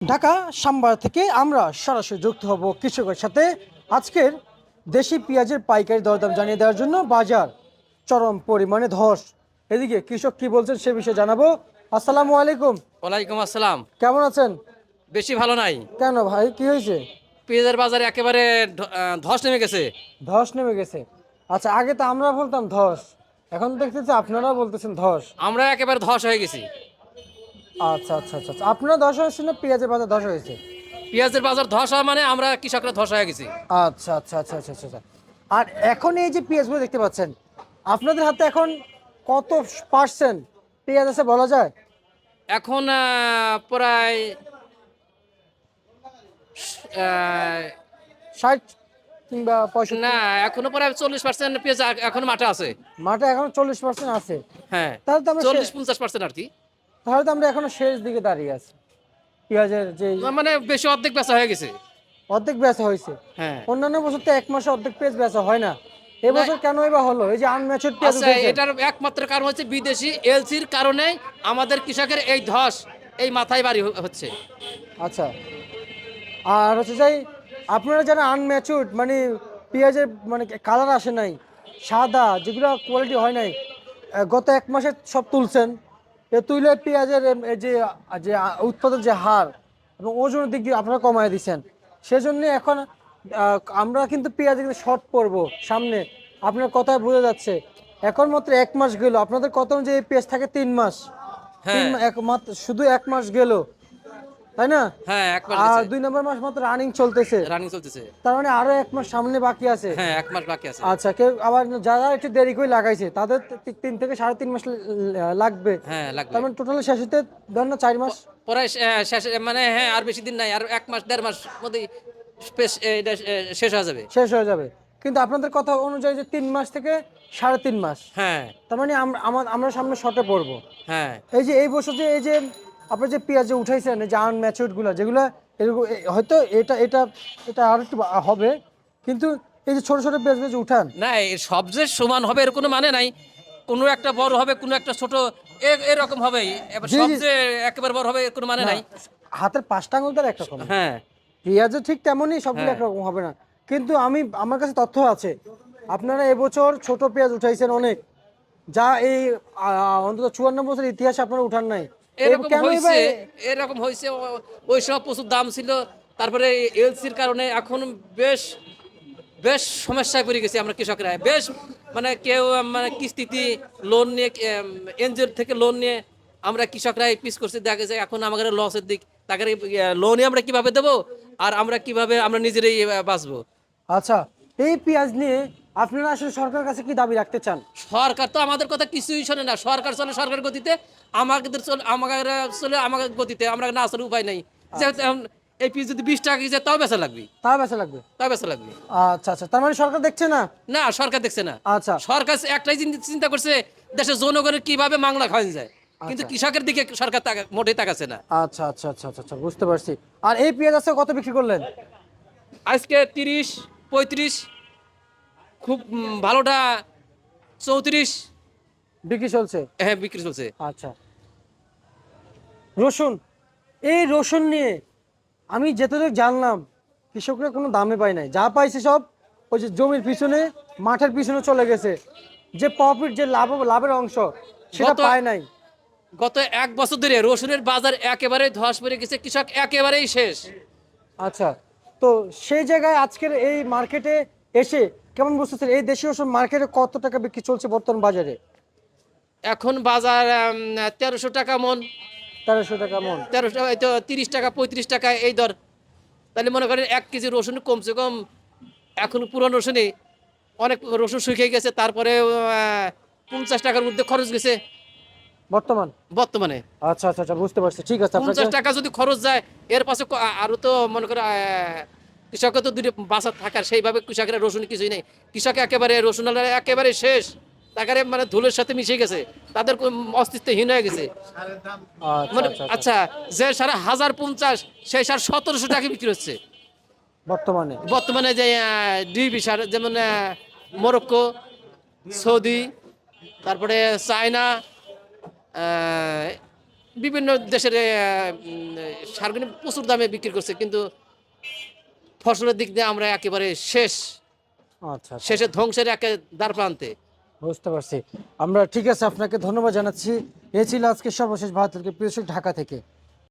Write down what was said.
ঢাকা সাম্বার থেকে আমরা সরাসরি যুক্ত হব কৃষকের সাথে। আজকের দেশি পেঁয়াজের পাইকারি দরদাম জানিয়ে দেওয়ার জন্য বাজার চরম পরিমাণে ধস। এদিকে কৃষক কি বলছেন সে বিষয়ে জানাবো। আসসালামু আলাইকুম। ওয়ালাইকুম আসসালাম। কেমন আছেন? বেশি ভালো নাই। কেন ভাই, কি হয়েছে? পেঁয়াজের বাজারে একেবারে ধস নেমে গেছে। ধস নেমে গেছে? আচ্ছা, আগে তো আমরা বলতাম ধস, এখন দেখতেছি আপনারা বলতেছেন ধস। আমরা একেবারে ধস হয়ে গেছি। আচ্ছা আচ্ছা আচ্ছা আচ্ছা, আপনারা ধস হয়েছে না পেঁয়াজের বাজার ধস হয়েছে? পেঁয়াজের বাজার ধস হওয়া মানে আমরা কৃষকরা ধস হয়ে গেছি। আচ্ছা আচ্ছা আচ্ছা আচ্ছা আচ্ছা আচ্ছা। আর এখন এই যে পেঁয়াজগুলো দেখতে পাচ্ছেন, আপনাদের হাতে এখন কত পার্সেন্ট পেঁয়াজ আছে বলা যায়? এখন প্রায় আহ, 60 কিংবা 65? না, এখনো প্রায় 40% পেঁয়াজ এখন মাঠে আছে। মাঠে এখন 40% আছে? হ্যাঁ, তাহলে তো আমরা 40-50% আর কি। তাহলে তো আমরা এখনো শেষ দিকে দাঁড়িয়ে আছি। পেঁয়াজের যে মানে বেশি অর্ধেক বেচা হয়ে গেছে। অর্ধেক বেচা হয়েছে। হ্যাঁ, অন্যান্য বছর তো এক মাসে অর্ধেক পেঁয়াজ বেচা হয় না, এবছর কেন বা হলো? এই যে আনম্যাচুরড পেঁয়াজ আচ্ছা, উঠেছে। এটার একমাত্র কারণ হচ্ছে বিদেশি এলসির কারণে আমাদের কৃষকের এই ধস এই মাথায় বাড়ি হচ্ছে। আচ্ছা, আর হচ্ছে যাই, আপনারা যারা আনম্যাচুরড মানে পেঁয়াজের মানে কালার আসে নাই, সাদা যেগুলো কোয়ালিটি হয় নাই, গত এক মাসে সব তুলছেন, এ তুলে পেঁয়াজের এই যে যে উৎপাদন যে হার এবং ওজনের দিক দিয়ে আপনারা কমায় দিচ্ছেন। সেজন্য এখন আমরা কিন্তু পেঁয়াজে কিন্তু শর্ট পড়বো সামনে। আপনার কথায় বোঝা যাচ্ছে এখন মাত্র এক মাস গেল, আপনাদের কত অনুযায়ী পেঁয়াজ থাকে 3 মাস। হ্যাঁ, এক মাত্র শুধু এক মাস গেল, তাই না? হ্যাঁ, এক মাস আর গেছে, 2 নম্বর মাস মাত্র রানিং চলতেছে, রানিং চলতেছে। তার মানে আরো এক মাস সামনে বাকি আছে। হ্যাঁ, এক মাস বাকি আছে। আচ্ছা, কেউ আবার যারা একটু দেরি করে লাগাইছে তাদের 3 থেকে 3.5 মাস লাগবে। হ্যাঁ, তার লাগবে। মানে টোটাল শেষ হতে ধর না 4 মাস। পরে শেষ মানে হ্যাঁ, আর বেশি দিন নাই, আর এক মাস 1.5 মাস মধ্যেই এটা শেষ হয়ে যাবে। শেষ হয়ে যাবে, কিন্তু আপনাদের কথা অনুযায়ী যে 3 মাস থেকে 3.5 মাস, হ্যাঁ, তার মানে আমরা সামনে শর্টে পড়বো। হ্যাঁ, এই যে এই বছর যে এই যে আপনি যে পেঁয়াজ যে উঠাইছেন, এই যে আনম্যাচুরড গুলা যেগুলো, এরকম হয়তো এটা এটা এটা আর একটু হবে, কিন্তু এই যে ছোট ছোট পেঁয়াজ যে উঠান। না, সব যে সমান হবে এর কোনো মানে নাই। কোনো একটা বড় হবে, কোনো একটা ছোট, এরকম হবে। এবার জি সব জি, যে একেবারে বড় হবে এর কোনো মানে না, নাই। হাতের 5টা আঙুল তার একরকম, হ্যাঁ, পেঁয়াজও ঠিক তেমনই, সবগুলো হ্যাঁ, একরকম হবে না। কিন্তু আমার কাছে তথ্য আছে, আপনারা এবছর ছোট পেঁয়াজ উঠাইছেন অনেক, যা এই অন্তত 54 বছর ইতিহাসে আপনারা উঠান নাই। এরকম কেনই বা হয়েছে। এরকম হয়েছে, ওই সময় প্রচুর দাম ছিল। তারপরে এলসির কারণে এখন বেশ বেশ সমস্যায় পড়ে গেছি আমরা কৃষকরা। বেশ মানে কেউ মানে কিস্তিতে লোন নিয়ে, এনজিওর থেকে লোন নিয়ে আমরা কৃষকরা পিস করছি। দেখা যায় এখন আমাদের লসের দিক। তাকে লোনই আমরা কিভাবে দেবো, আর আমরা কিভাবে আমরা নিজেরাই বাঁচবো। আচ্ছা, এই পেঁয়াজ নিয়ে আপনারা আসলে সরকারের কাছে কি দাবি রাখতে চান? সরকার তো আমাদের কথা কিছুই শোনে না। সরকার চলে সরকার গতিতে, আমাদের চলে আমাদের গতিতে। আমরা না চলে উপায় নেই। যেহেতু এখন এই পিস যদি 20 টাকা কেজি তাও বেচা লাগবে, তা বেচা লাগবে? তাও বেচা লাগবে। আচ্ছা আচ্ছা, তার মানে সরকার দেখছে না। না, সরকার দেখছে না। আচ্ছা সরকার একটাই চিন্তা করছে, দেশের জনগণের কিভাবে মাংলা খাওয়ানো যায়, কিন্তু আচ্ছা কৃষকের দিকে সরকার মোটেই তাকাচ্ছে না। আচ্ছা আচ্ছা আচ্ছা আচ্ছা আচ্ছা, বুঝতে পারছি। আর এই পেঁয়াজ আছে কত বিক্রি করলেন? আজকে 30-35, খুব ভালোটা 34। বিক্রি চলছে? হ্যাঁ, বিক্রি চলছে। আচ্ছা, রসুন, এই রসুন নিয়ে আমি যেতদূর জানলাম কৃষকরা কোনো দামে পায় নাই, যা পাইছে সব ওই যে জমির পিছনে মাঠের পিছনে চলে গেছে, যে প্রফিট যে লাভের অংশ সেটা গত পায় নাই। গত 1 বছর ধরে রসুনের বাজার একেবারে ধস পড়ে গেছে, কৃষক একেবারেই শেষ। আচ্ছা, তো সেই জায়গায় আজকের এই মার্কেটে এসে কেমন বুঝতেছেন এই দেশীয় রসুন মার্কেটে কত টাকা বিক্রি চলছে বর্তমান বাজারে? এখন বাজার 1300 টাকা মন। 1300 টাকা মন? 1300, এই তো 30 টাকা 35 টাকা এই দর। তাহলে মনে করেন 1 কেজি রসুন কমসে কম, এখন পুরান রসুনে অনেক রসুন শুকিয়ে গেছে, তারপরে 50 টাকার মধ্যে খরচ গেছে বর্তমান? বর্তমানে। আচ্ছা আচ্ছা আচ্ছা, বুঝতে পারছি, ঠিক আছে আপনাকে। 50 টাকা যদি খরচ যায়, এর পাশে আরো তো মনে করে কৃষকের তো দুটো বাঁচা থাকার, সেইভাবে কৃষকের রসুন কিছুই নেই। কৃষক একেবারে রসুন একেবারে শেষ। তাকারে মানে ধুলের সাথে মিশে গেছে, তাদের অস্তিত্বহীন হয়ে গেছে। আচ্ছা মানে আচ্ছা আচ্ছা, আচ্ছা, যে সারা 1050 সেই সার 1700 টাকা বিক্রি হচ্ছে বর্তমানে? বর্তমানে। যে ডিবি সার, যেমন মরক্কো, সৌদি, তারপরে চায়না, বিভিন্ন দেশের সার কিনে প্রচুর দামে বিক্রি করছে, কিন্তু ফসলের দিক দিয়ে আমরা একেবারে শেষ, আচ্ছা আচ্ছা, শেষে ধ্বংসের একে দ্বার প্রান্তে। বুঝতে পারছি। আমরা ঠিক আছে, আপনাকে ধন্যবাদ জানাচ্ছি। এ ছিল আজকে সর্বশেষ ভারতের প্রিয় দর্শক, ঢাকা থেকে।